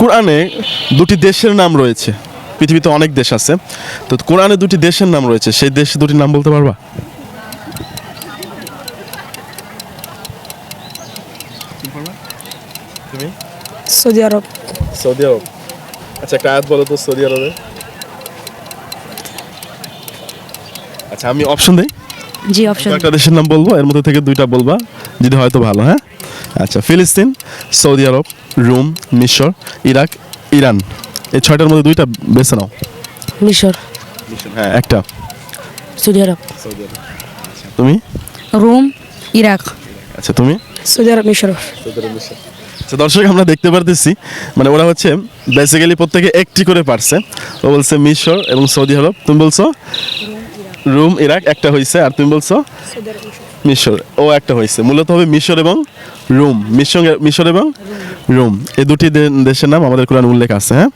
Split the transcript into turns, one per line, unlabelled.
কোরআনে দুটি দেশের নাম রয়েছে। পৃথিবীতে অনেক দেশ আছে, তো কোরআনে দুটি দেশের নাম রয়েছে, সেই দেশ দুটির নাম বলতে পারবা? তুমি?
সৌদি আরব।
সৌদি আরব। আচ্ছা, একটা আয়াত বলো তো সৌদি আরবে। আচ্ছা, আমি অপশন দেই।
জি, অপশন।
একটা দেশের নাম বলবো, এর মধ্যে থেকে দুইটা বলবা, যদি হয়তো ভালো। হ্যাঁ, আচ্ছা, ফিলিস্তিন, সৌদি আরব, রোম, মিশর, ইরাক, ইরান। এই ছয়টার মধ্যে দুইটা বেছে নাও।
মিশর।
হ্যাঁ, একটা।
সৌদি আরব।
তুমি?
Rome, Iraq.
আচ্ছা, তুমি?
সৌদি আরব, মিশর।
আচ্ছা দর্শক, আমরা দেখতে পারতেছি মানে ওরা হচ্ছে বেসিক্যালি প্রত্যেকে একটি করে পারছে। ও বলছে মিশর এবং সৌদি আরব, তুমি বলছো রোম, ইরাক একটা হয়েছে, আর তুমি বলছো মিশর, ও একটা হয়েছে। মূলত হবে মিশর এবং রোম। মিশর এবং রোম, এই দুটি দেশের নাম আমাদের কোরআন উল্লেখ আছে। হ্যাঁ।